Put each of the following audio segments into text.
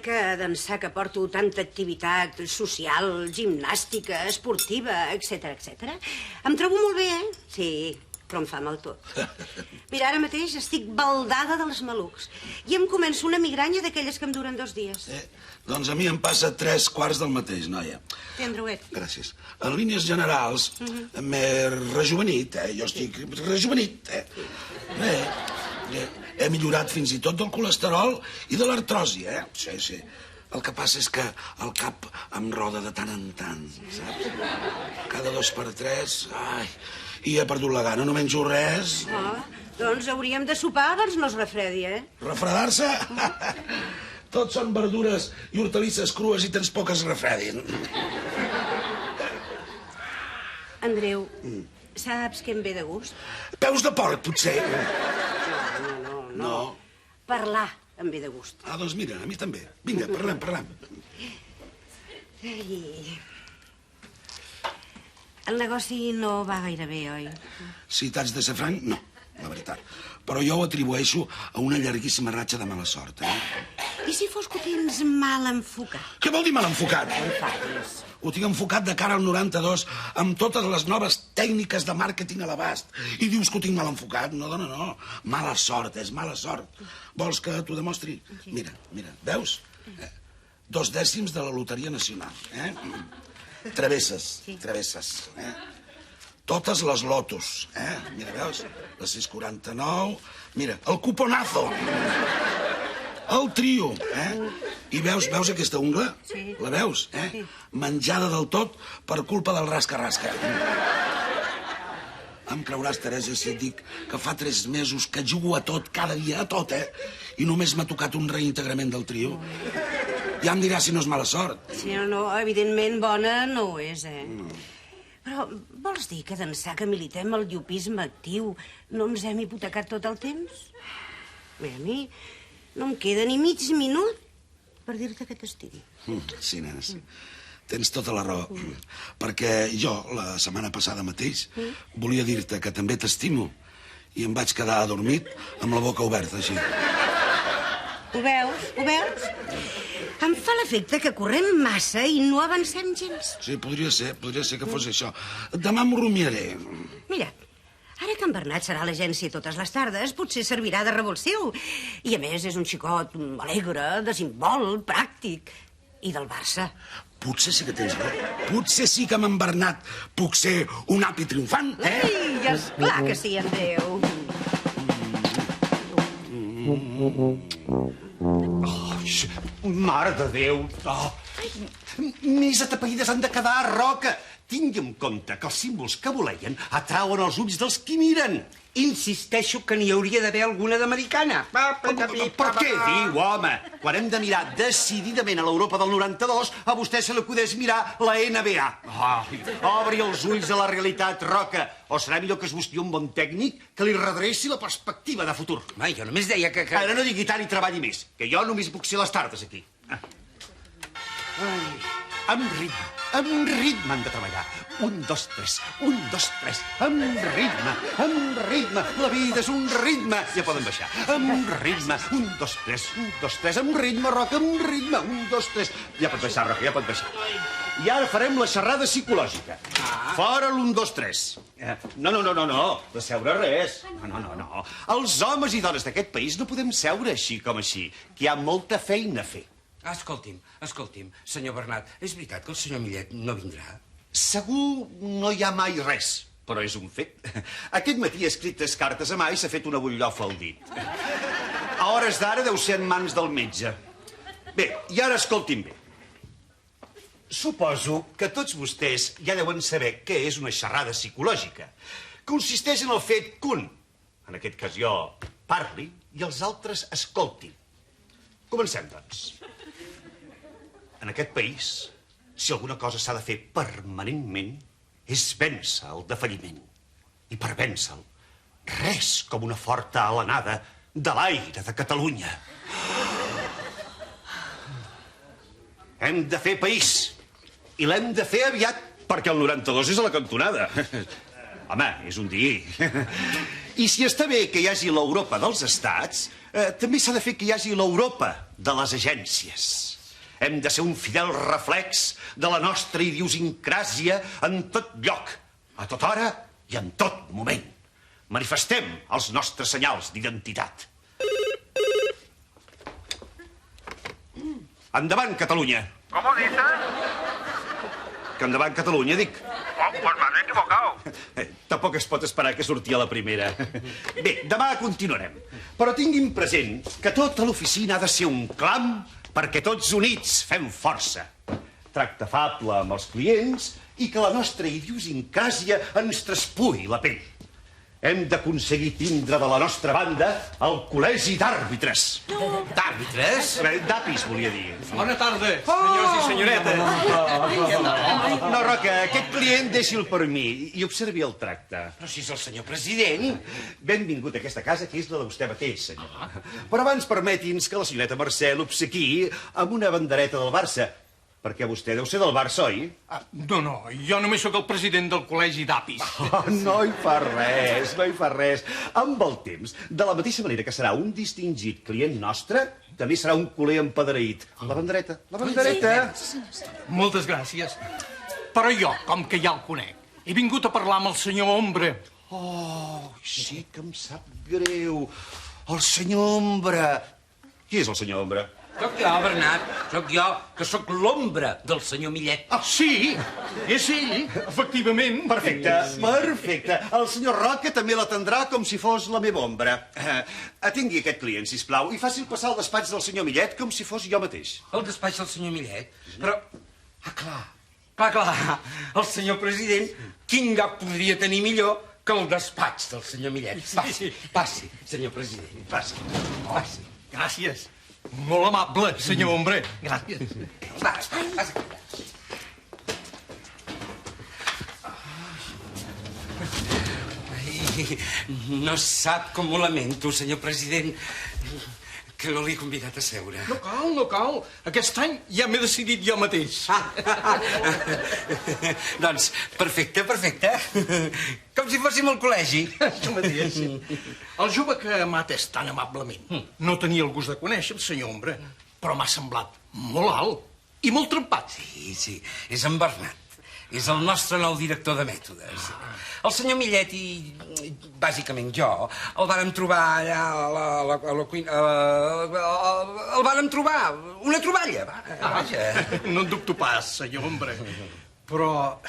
que d'ençà que porto tanta activitat social, gimnàstica, esportiva, etc. Em trobo molt bé, Sí, però em fa mal tot. Mira, ara mateix estic baldada dels malucs i em comença una migranya d'aquelles que em duren 2 dies. Doncs a mi em passa 3/4 del mateix, noia. Té, Andreuet. Gràcies. En línies generals, m'he rejuvenit, Jo estic rejuvenit, He millorat fins i tot del colesterol i de l'artrosi, Sí. El que passa és que el cap em roda de tant en tant, saps? Cada 2 per 3, i he perdut la gana, no menjo res. Doncs hauríem de sopar abans no es refredi, Refredar-se? Tots són verdures i hortalisses crues i tens poques refredin. Andreu, saps què em ve de gust? Peus de porc, potser. No. Parlar em ve de gust. Doncs mira, a mi també. Vinga, parlem. El negoci no va gaire bé, oi? Si t'haig de ser franc, no, la veritat. Però jo ho atribueixo a una llarguíssima ratxa de mala sort, I si fos que ho tens mal enfocat? Què vol dir mal enfocat? No enfadis. Ho tinc enfocat de cara al 92 amb totes les noves tècniques de màrqueting a l'abast. I dius que ho tinc mal enfocat? No, dona, no. Mala sort, és mala sort. Vols que t'ho demostri? Mira, veus? 2 dècims de la Loteria Nacional, Travesses. Totes les lotos, Mira, veus? La 649. Mira, el cuponazo. El trio, I veus aquesta ungla? Sí. La veus, Sí. Menjada del tot per culpa del rasca-rasca. Em creuràs, Teresa, si et dic que fa 3 mesos que jugo a tot, cada dia, a tot, I només m'ha tocat un reintegrament del trio. Ja em diràs si no és mala sort. Sí, no, evidentment bona no ho és, Però vols dir que d'ençà que militem el llopisme actiu no ens hem hipotecat tot el temps? Bé, a mi no em queda ni mig minut per dir-te que t'estimo. Sí, nena, sí. Tens tota la raó. Perquè jo, la setmana passada mateix, volia dir-te que també t'estimo i em vaig quedar adormit amb la boca oberta, així. Ho veus? Em fa l'efecte que correm massa i no avancem gens. Sí, podria ser que fos això. Demà m'ho rumiaré. Mira, ara que en Bernat serà a l'agència totes les tardes, potser servirà de revulsiu. I a més és un xicot alegre, desinvolt, pràctic. I del Barça. Potser sí que tens raó. Potser sí que amb en Bernat puc ser un api triomfant, Ai, esclar que sí, Andreu. Mare de Déu! Més atapeïdes han de quedar, Roca! Tingui en compte que els símbols que voleien atrauen els ulls dels qui miren. Insisteixo que n'hi hauria d'haver alguna d'americana. Per què diu, home? Quan hem de mirar decididament a l'Europa del 92, a vostè se li acudeix mirar la NBA. Obri els ulls a la realitat, Roca. O serà millor que es busqui un bon tècnic que li redreci la perspectiva de futur. Jo només deia que... Ara no digui tant i treballi més, que jo només puc ser les tardes aquí. Amb ritme han de treballar. 1, 2, 3, 1, 2, 3. Amb ritme. La vida és un ritme. Ja poden baixar. Amb ritme. 1, 2, 3, 1, 2, 3. Amb ritme, Roca, amb ritme. 1, 2, 3. Ja pot baixar, Roca, ja pot baixar. I ara farem la xerrada psicològica. Fora l'1, 2, 3. No. De seure res. No. Els homes i dones d'aquest país no podem seure així com així, que hi ha molta feina a fer. Escolti'm, senyor Bernat, és veritat que el senyor Millet no vindrà? Segur no hi ha mai res, però és un fet. Aquest matí ha escrit 3 cartes a mà i s'ha fet una butllofa al dit. A hores d'ara deu ser en mans del metge. Bé, i ara escoltin bé. Suposo que tots vostès ja deuen saber què és una xerrada psicològica. Consisteix en el fet que un, en aquest cas jo, parli i els altres escoltin. Comencem, doncs. En aquest país, si alguna cosa s'ha de fer permanentment, és vèncer el defalliment. I per vèncer-lo, res com una forta alenada de l'aire de Catalunya. Hem de fer país. I l'hem de fer aviat, perquè el 92 és a la cantonada. Home, és un dir. I si està bé que hi hagi l'Europa dels estats, també s'ha de fer que hi hagi l'Europa de les agències. Hem de ser un fidel reflex de la nostra idiosincràsia en tot lloc, a tota hora i en tot moment. Manifestem els nostres senyals d'identitat. Endavant, Catalunya. ¿Cómo dices? Que endavant, Catalunya, dic. Oh, pues me había equivocado. Tampoc es pot esperar que surti a la primera. Bé, demà continuarem. Però tinguin present que tota l'oficina ha de ser un clam perquè tots units fem força. Tracte afable amb els clients i que la nostra idiosincràsia ens traspui la pell. Hem d'aconseguir tindre de la nostra banda el col·legi d'àrbitres. D'àrbitres? D'apis, volia dir. Bona tarda, senyors i senyoretes. No, Roca, aquest client deixi'l per mi i observi el tracte. Però si és el senyor president. Benvingut a aquesta casa, que és la de vostè mateix, senyor. Però abans permeti'ns que la senyoreta Mercè l'obsequiï amb una bandereta del Barça. Perquè vostè deu ser del Barça, oi? No, jo només sóc el president del col·legi d'apis. Oh, no hi fa res, no hi fa res. Amb el temps, de la mateixa manera que serà un distingit client nostre, també serà un culer empadreït. La bandereta, la bandereta. Moltes gràcies. Però jo, com que ja el conec, he vingut a parlar amb el senyor Ombra. Oh, sí que em sap greu. El senyor Ombra. Qui és el senyor Ombra? Sóc jo, Bernat. Sóc jo, que sóc l'ombra del senyor Millet. Ah, sí, és ell, efectivament. Perfecte, perfecte. El senyor Roca també l'atendrà com si fos la meva ombra. Atingui aquest client, sisplau, i faci'l passar al despatx del senyor Millet com si fos jo mateix. El despatx del senyor Millet? Però... Clar. El senyor president, quin gap podria tenir millor que el despatx del senyor Millet? Passi, senyor president, passi. Gràcies. Molt amable, senyor Ombra. Gràcies. Passi. No sap com ho lamento, senyor president, que no l'he convidat a seure. No cal. Aquest any ja m'he decidit jo mateix. Doncs, perfecte. Com si fóssim al col·legi. Això mateix. El jove que m'ha atès tan amablement no tenia el gust de conèixer el senyor Ombra, però m'ha semblat molt alt i molt trempat. Sí, és en Bernat. És el nostre nou director de mètodes. El senyor Millet i, bàsicament jo, el vàrem trobar allà a la cuina... El vàrem trobar, una troballa, vaja. No en dubto pas, senyor Ombra. Però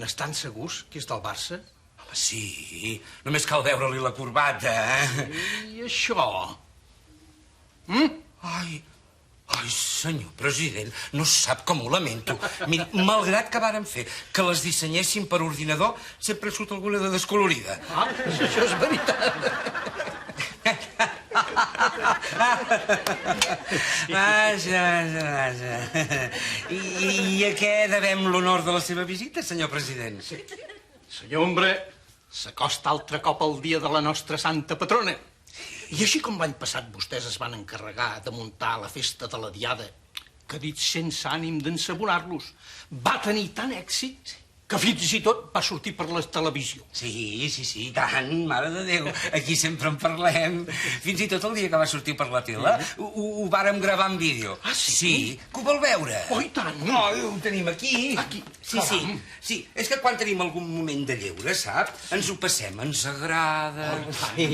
n'estan segurs que és del Barça? Home, sí, només cal veure-li la corbata, I això? Ai, senyor president, no sap com ho lamento. Miri, malgrat que vàrem fer que les dissenyéssim per ordinador, sempre surt alguna de descolorida. Això és veritat. Vaja. I a què devem l'honor de la seva visita, senyor president? Senyor Ombra, s'acosta altre cop el dia de la nostra santa patrona. I així com l'any passat vostès es van encarregar de muntar la festa de la Diada, que dit sense ànim d'ensabonar-los, va tenir tant èxit que fins i tot va sortir per la televisió. Sí, tant, mare de Déu. Aquí sempre en parlem. Fins i tot el dia que va sortir per la tele, ho vàrem gravar en vídeo. Ah, sí? Sí, que ho vol veure. Oh, i tant. No, ho tenim aquí. Aquí? Sí, és que quan tenim algun moment de lleure, sap? Ens ho passem, ens agrada. Sí,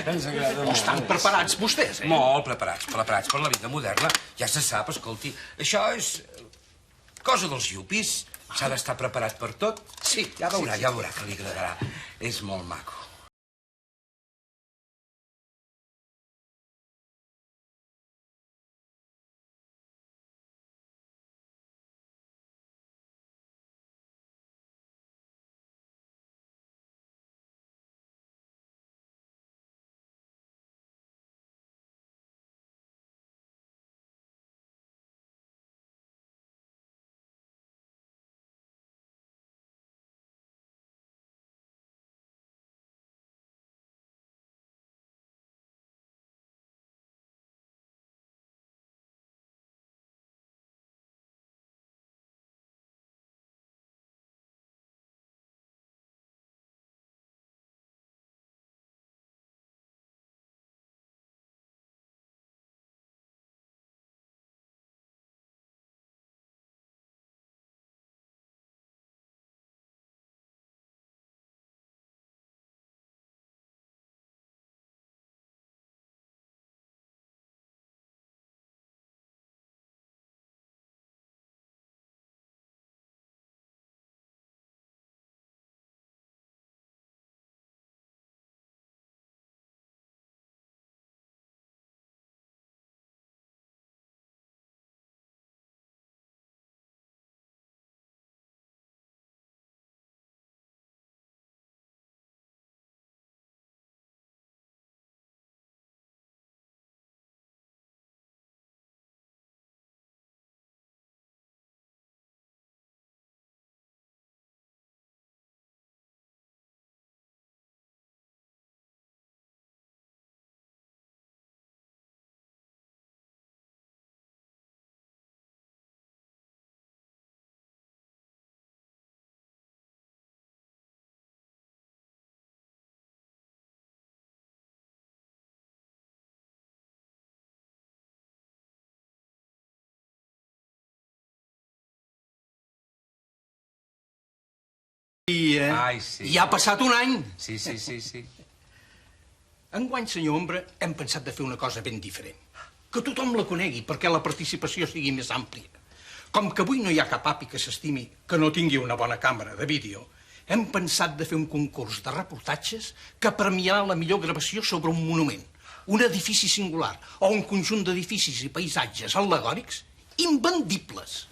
ens agrada molt. Estan preparats vostès, eh? Molt preparats per la vida moderna. Ja se sap, escolti, això és cosa dels iupis. S'ha d'estar preparat per tot. Sí. Ja veurà que li agradarà. És molt maco. Ai, sí. Ja ha passat un any. Sí. Enguany, senyor Ombra, hem pensat de fer una cosa ben diferent. Que tothom la conegui, perquè la participació sigui més àmplia. Com que avui no hi ha cap api que s'estimi que no tingui una bona càmera de vídeo, hem pensat de fer un concurs de reportatges que premiarà la millor gravació sobre un monument, un edifici singular o un conjunt d'edificis i paisatges al·legòrics invendibles.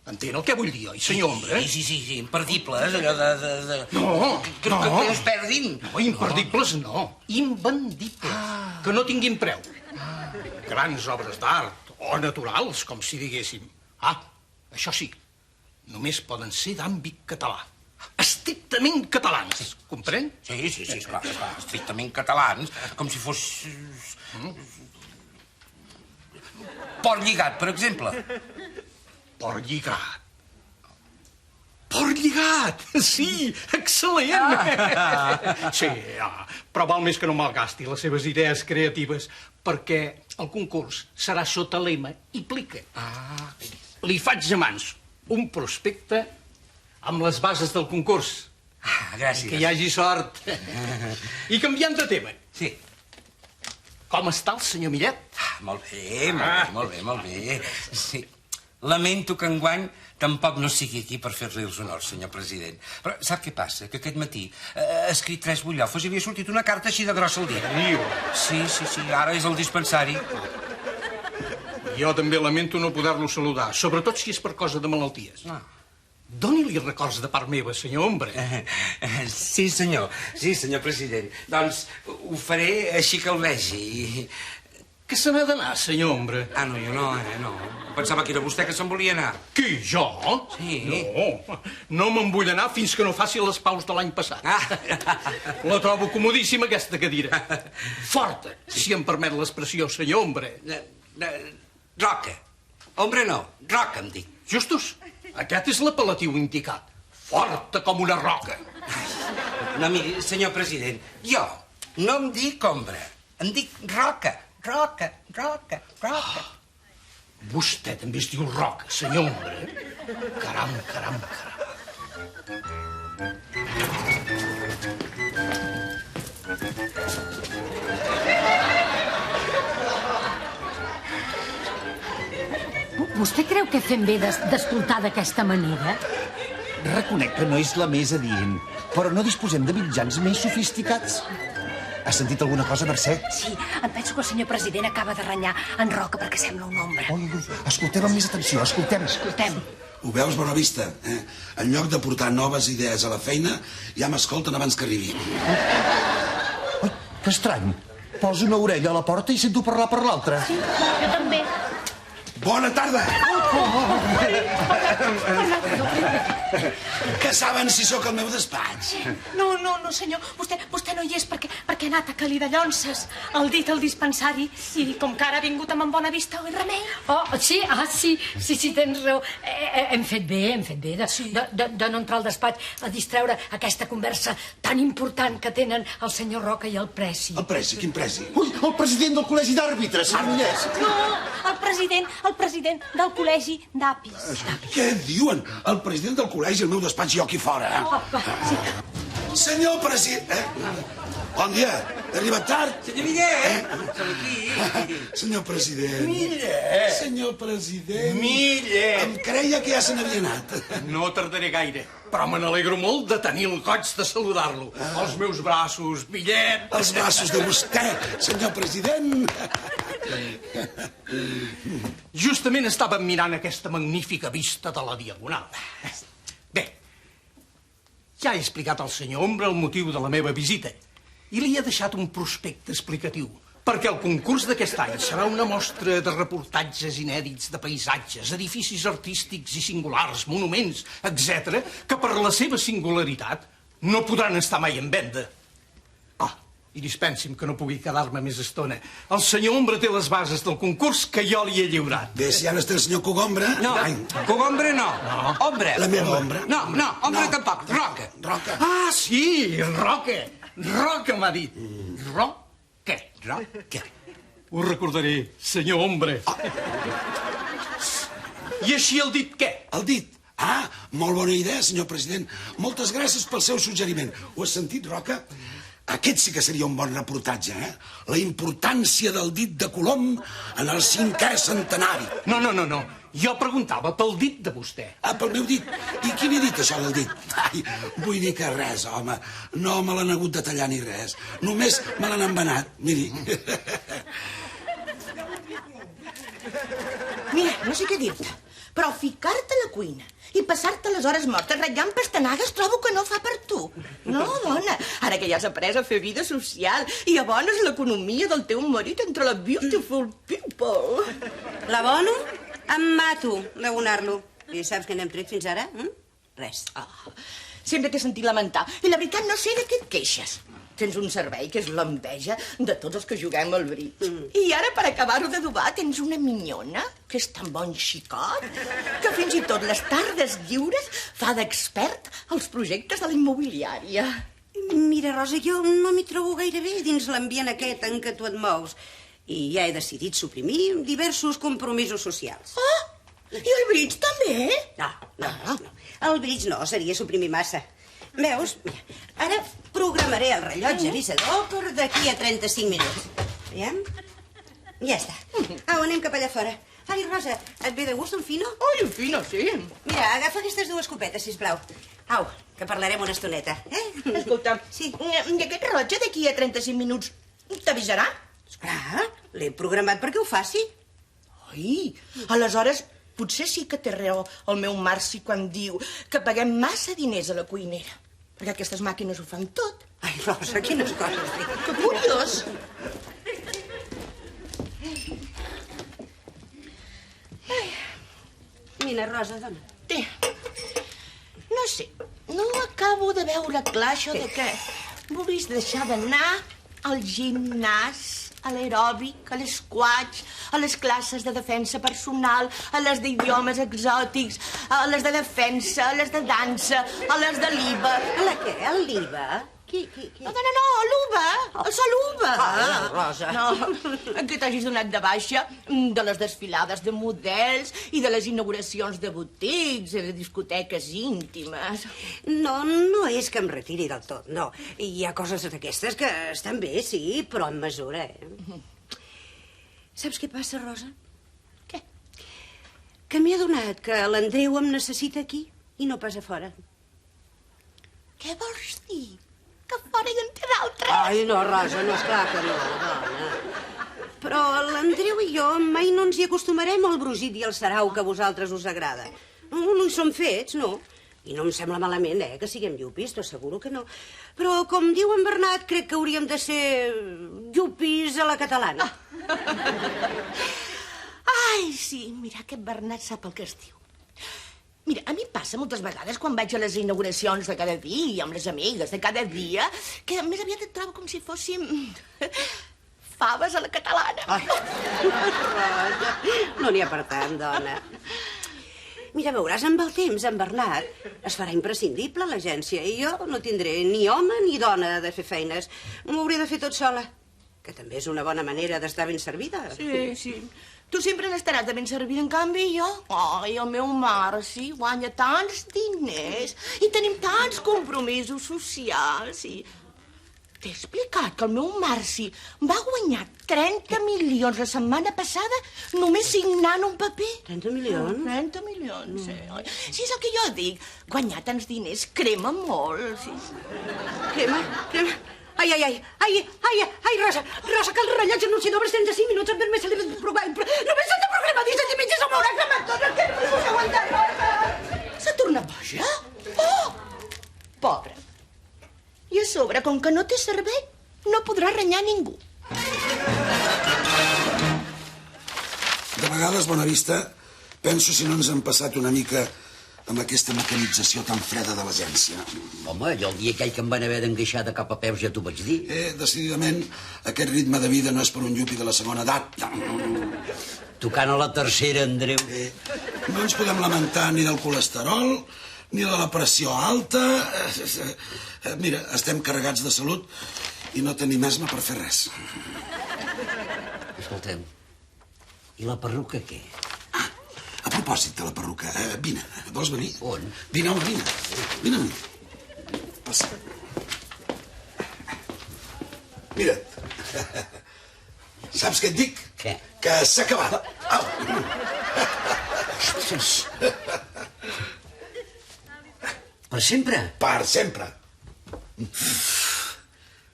Entén el que vull dir, oi, senyor Ombra? Sí, imperdibles, allò de... No. Que no es perdin. No, imperdibles no. Invendibles. Que no tinguin preu. Grans obres d'art o naturals, com si diguéssim. Això sí, només poden ser d'àmbit català. Estrictament catalans, comprèn? Sí, clar, estrictament catalans, com si fos... Port Lligat, per exemple. Port Lligat. Port Lligat! Sí, excel·lent! Sí, però val més que no malgasti les seves idees creatives, perquè el concurs serà sota lema Implica. Li faig a mans un prospecte amb les bases del concurs. Gràcies. Que hi hagi sort. I canviant de tema. Sí. Com està el senyor Millet? Molt bé. Sí. Lamento que enguany tampoc no sigui aquí per fer-li els honors, senyor president. Però sap què passa? Que aquest matí ha escrit 3 butllofes i havia sortit una carta així de grossa al dit. Sí, ara és el dispensari. Jo també lamento no poder-lo saludar, sobretot si és per cosa de malalties. Doni-li records de part meva, senyor Ombra. Sí, senyor president. Doncs ho faré així que el vegi. Que se n'ha d'anar, senyor Ombra? No, jo no. Pensava que era vostè que se'n volia anar. Qui, jo? Sí. No me'n vull anar fins que no faci les paus de l'any passat. La trobo comodíssima, aquesta cadira. Forta, si em permet l'expressió, senyor Ombra. Roca. Ombra no, roca em dic. Justos, aquest és l'apel·latiu indicat. Forta com una roca. No, miri, senyor president, jo no em dic ombra, em dic roca. Roca. Vostè també es diu Roca, senyor Ombra. Caram. Vostè creu que fem bé d'escoltar d'aquesta manera? Reconec que no és la més adient, però no disposem de mitjans més sofisticats. Has sentit alguna cosa, Mercè? Sí, em penso que el senyor president acaba de renyar en Roca perquè sembla un ombra. Escoltem amb més atenció, escoltem. Ho veus, Bonavista? En lloc de portar noves idees a la feina, ja m'escolten abans que arribi. Ai, que estrany. Poso una orella a la porta i sento parlar per l'altra. Sí, jo també. Bona tarda! Que saben si sóc al meu despatx? No, senyor. Vostè no hi és perquè ha anat a Calí de Llonses, el dit al dispensari, i com que ara ha vingut amb Bona Vista, oi, Remei? Sí, tens raó. Hem fet bé de no entrar al despatx a distreure aquesta conversa tan important que tenen el senyor Roca i el Preci. El Preci? Quin Preci? Ui, el president del col·legi d'àrbitres, senyor Millès. No, el president del col·legi d'apis. Què diuen? El president del col·legi, el meu despatx i jo aquí fora. Senyor president... Bon dia, he arribat tard. Senyor Millet, som aquí. Senyor president. Millet. Senyor president. Millet. Em creia que ja se n'havia anat. No tardaré gaire, però me n'alegro molt de tenir el goig de saludar-lo. Els meus braços, Millet. Els braços de vostè, senyor president. Justament estàvem mirant aquesta magnífica vista de la Diagonal. Bé, ja he explicat al senyor Ombra el motiu de la meva visita i li he deixat un prospecte explicatiu, perquè el concurs d'aquest any serà una mostra de reportatges inèdits de paisatges, edificis artístics i singulars, monuments, etc., que per la seva singularitat no podran estar mai en venda. I dispensi'm que no pugui quedar-me més estona. El senyor Ombra té les bases del concurs que jo li he lliurat. Bé, si ara està el senyor Cogombra... No, Cogombra no. Ombra. La meva ombra. No, ombra tampoc. Roca. Roca. Sí, Roca. Roca m'ha dit. Roca. Ho recordaré, senyor Ombra. I així el dit què? El dit? Ah, molt bona idea, senyor president. Moltes gràcies pel seu suggeriment. Ho has sentit, Roca? Aquest sí que seria un bon reportatge, eh? La importància del dit de Colom en el 5è centenari. No. Jo preguntava pel dit de vostè. Ah, pel meu dit? I qui li ha dit això del dit? Ai, vull dir que res, home. No me l'han hagut de tallar ni res. Només me l'han embenat, miri. Mira, no sé què dir-te, però ficar-te a la cuina i passar-te les hores mortes ratllant pastanagues trobo que no fa per tu. No, dona, ara que ja has après a fer vida social i abones l'economia del teu marit entre la beautiful people. L'abono? Em mato d'abonar-lo. I saps que n'hem tret fins ara? Res. Sempre t'he sentit lamentar. I la veritat no sé de què et queixes. Tens un servei que és l'enveja de tots els que juguem al bridge. I ara, per acabar-ho d'adobar, tens una minyona, que és tan bon xicot, que fins i tot les tardes lliures fa d'expert als projectes de la immobiliària. Mira, Rosa, jo no m'hi trobo gaire bé dins l'ambient aquest en què tu et mous. I ja he decidit suprimir diversos compromisos socials. I el bridge també? No. El bridge no, seria suprimir massa. Veus? Mira, ara programaré el rellotge avisador per d'aquí a 35 minuts. Veiem? Ja està. Au, anem cap allà fora. Ai, Rosa, et ve de gust un fino? Ai, un fino, sí. Mira, agafa aquestes dues copetes, sisplau. Au, que parlarem una estoneta, eh? Escolta, sí. I aquest rellotge d'aquí a 35 minuts t'avisarà? Esclar, l'he programat perquè ho faci. Ai, aleshores potser sí que té raó el meu Marci quan diu que paguem massa diners a la cuinera, perquè aquestes màquines ho fan tot. Ai, Rosa, quines coses dic. Que curiós. Mira, Rosa, dona. Té. No sé, no acabo de veure clar això de que vulguis deixar d'anar al gimnàs, a l'aeròbic, a l'esquaig, a les classes de defensa personal, a les d'idiomes exòtics, a les de defensa, a les de dansa, a les de l'IVA. A la què? A l'IVA? Qui? No, l'UVA, el sol UVA. Rosa. No, que t'hagis donat de baixa de les desfilades de models i de les inauguracions de botics i de discoteques íntimes. No és que em retiri del tot, no. Hi ha coses d'aquestes que estan bé, sí, però en mesura, eh? Saps què passa, Rosa? Què? Que m'he adonat que l'Andreu em necessita aquí i no pas a fora. Què vols dir? Que fora hi en té d'altres? Ai, no, Rosa, no, esclar que no, dona. Però l'Andreu i jo mai no ens hi acostumarem al brogit i al sarau que a vosaltres us agrada. No hi som fets, no. I no em sembla malament, que siguem llupis, t'asseguro que no. Però, com diu en Bernat, crec que hauríem de ser llupis a la catalana. Ai, sí, mira, aquest Bernat sap el que es diu. Mira, a mi passa moltes vegades quan vaig a les inauguracions de cada dia, amb les amigues de cada dia, que més aviat et trobo com si fóssim faves a la catalana. Ai, Rosa, no n'hi ha per tant, dona. Mira, veuràs, amb el temps, en Bernat es farà imprescindible a l'agència i jo no tindré ni home ni dona de fer feines. M'ho hauré de fer tot sola, que també és una bona manera d'estar ben servida. Sí. Tu sempre n'estaràs de ben servida, en canvi jo... Ai, el meu Marci guanya tants diners i tenim tants compromisos socials i... T'he explicat que el meu Marci va guanyar 30 milions la setmana passada només signant un paper. 30 milions? 30 milions, sí. Sí, és el que jo dic. Guanyar tants diners crema molt, sí. Crema? Ai, Rosa, que el rellotge anunciador obre 35 minuts en més celebres de programa. Només s'ha de programar 17 mitges o m'hauràs de matar, que no puc aguantar, Rosa. S'ha tornat boja? Oh! Pobra. I a sobre, com que no té servei, no podrà renyar ningú. De vegades, Bonavista, penso si no ens hem passat una mica amb aquesta mecanització tan freda de l'agència. Home, allò el dia aquell que em van haver d'enguixar de cap a peus ja t'ho vaig dir. Decididament, aquest ritme de vida no és per un llupi de la segona edat. Tocant a la tercera, Andreu. No ens podem lamentar ni del colesterol, ni de la pressió alta. Mira, estem carregats de salut i no tenim esma per fer res. Escolteu, i la perruca què? propòsit de la perruca, vine, vols venir? On? Vine, home, vine. Vine amb mi. Passa. Mira't. Saps què et dic? Què? Que s'ha acabat. Au. Ostres. Per sempre? Per sempre.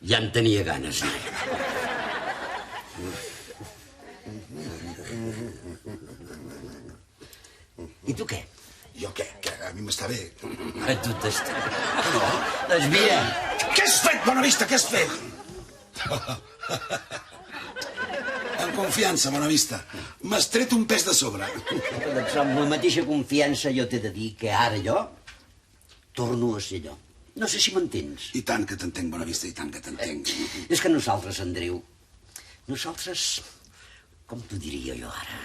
Ja en tenia ganes, noi. I tu què? Jo què? Que a mi m'està bé. A tu t'està. No? Doncs mira. Què has fet, Bonavista? Què has fet? En confiança, Bonavista. M'has tret un pes de sobre. Doncs amb la mateixa confiança jo t'he de dir que ara jo torno a ser jo. No sé si m'entens. I tant que t'entenc, Bonavista, i tant que t'entenc. És que nosaltres, Andreu, nosaltres, com t'ho diria jo ara,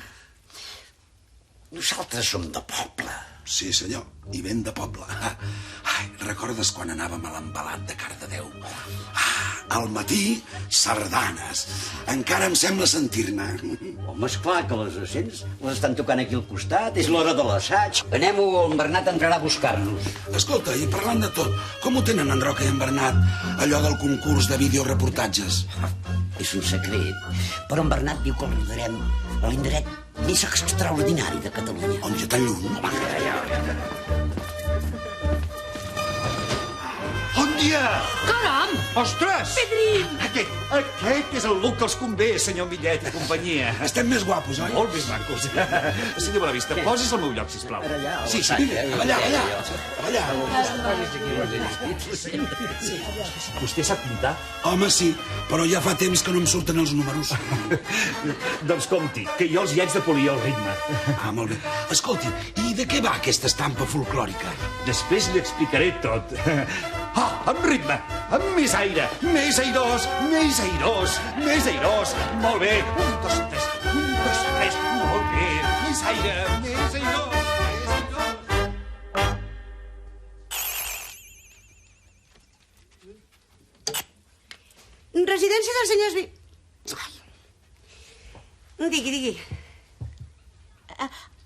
nosaltres som de poble. Sí, senyor, i ben de poble. Ai, recordes quan anàvem a l'embalat de Cardedeu? Al matí, sardanes. Encara em sembla sentir-ne. Home, esclar que les sents, les estan tocant aquí al costat, és l'hora de l'assaig. Anem-ho, en Bernat entrarà a buscar-nos. Escolta, i parlant de tot, com ho tenen en Roca i en Bernat, allò del concurs de videoreportatges? És un secret, però en Bernat diu que el rodarem a l'indret més extraordinari de Catalunya. On ja tan lluny? Bon dia! Caram! Ostres! Pedrín! Aquest és el look que els convé, senyor Millet i companyia. Estem més guapos, oi? Molt més macos. Senyor Bonavista, posis al meu lloc, sisplau. Sí, sí. Allà. Vostè sap pintar? Home, sí, però ja fa temps que no em surten els números. Doncs compti, que jo els hi haig de polir el ritme. Ah, molt bé. Escolti, i de què va aquesta estampa folclòrica? Després li explicaré tot. Amb ritme, amb més aire, més airós, més airós, més airós. Molt bé, 1, 2, 3, 1, 2, 3, molt bé. Més aire, més airós, més airós. Residència dels senyors... Digui.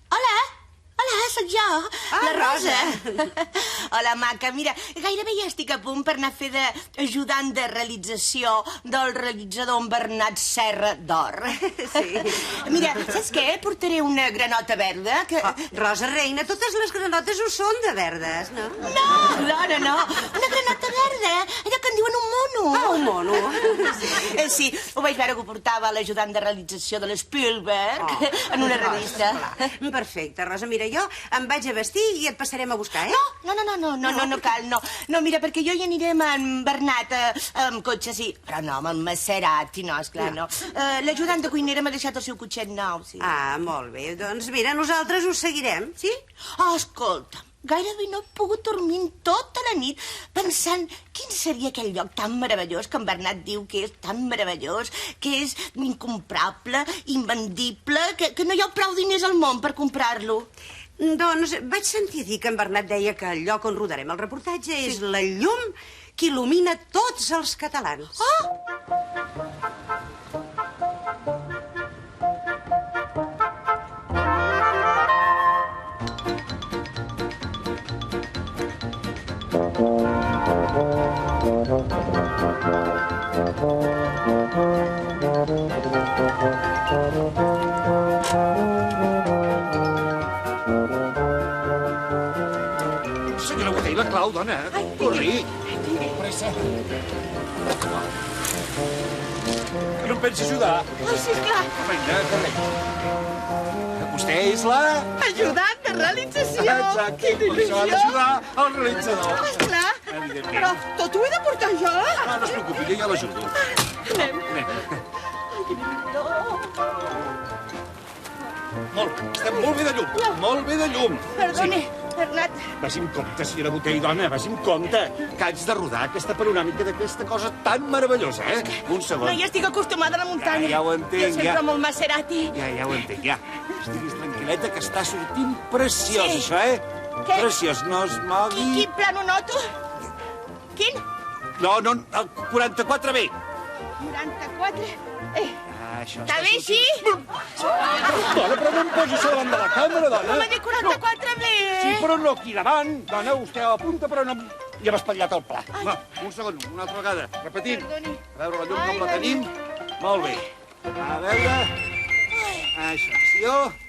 Hola, sóc jo, la Rosa. Rosa. Hola, maca. Mira, gairebé ja estic a punt per anar a fer d'ajudant de realització del realitzador en Bernat Serra d'Or. Sí. Mira, saps què? Portaré una granota verda que... Rosa, reina, totes les granotes ho són de verdes, no? No. Una granota verda, allò que en diuen un mono. Un mono. Sí, ho vaig veure que ho portava l'ajudant de realització de l'Spielberg en una revista. Perfecte, Rosa, mira, jo em vaig a vestir i et passarem a buscar, eh? No cal, no. No, mira, perquè jo hi aniré amb en Bernat amb cotxe, sí. Però no, amb el Maserati, no, esclar, no. L'ajudant de cuinera m'ha deixat el seu cotxet nou, sí. Ah, molt bé. Doncs mira, nosaltres us seguirem, sí? Escolta, gairebé no he pogut dormir tota la nit pensant quin seria aquell lloc tan meravellós que en Bernat diu que és tan meravellós, que és incomprable, invendible, que no hi ha prou diners al món per comprar-lo. Doncs vaig sentir dir que en Bernat deia que el lloc on rodarem el reportatge és la llum que il·lumina tots els catalans. Senyora Botell, la clau, dona. Corri. Tingui pressa. Que no em pensi ajudar. Sí, esclar. Vinga, vostè és la... Ajudant de realització. Exacte, per això ha d'ajudar el realitzador. Esclar. Evidentment. Però tot ho he de portar jo. No es preocupi, que ja l'ajudo. Anem. Molt bé, estem molt bé de llum, molt bé de llum. Perdoni, Bernat. Vagi amb compte, senyora Botell, dona, vagi amb compte, que haig de rodar aquesta panoràmica d'aquesta cosa tan meravellosa, eh? Un segon. No, ja estic acostumada a la muntanya. Ja ho entenc, Jo sempre amb el Maserati. Ja ho entenc, ja. Estiguis tranquil·leta, que està sortint preciós, Sí. això, eh? Què? Preciós, no es mogui. Quin plano noto? Quin? No, el 44B. 94. Això Està bé, sí? Dona, però no em posis a davant de la càmera, dona. Home, de 44 bé. Sí, però no aquí davant. Dona, vostè apunta, però no... Ja m'ha espatllat el pla. Ai. Va, un segon, una altra vegada. Repetint. Perdoni. A veure, la llum com la Ai, tenim. Molt bé. A veure... Això, acció.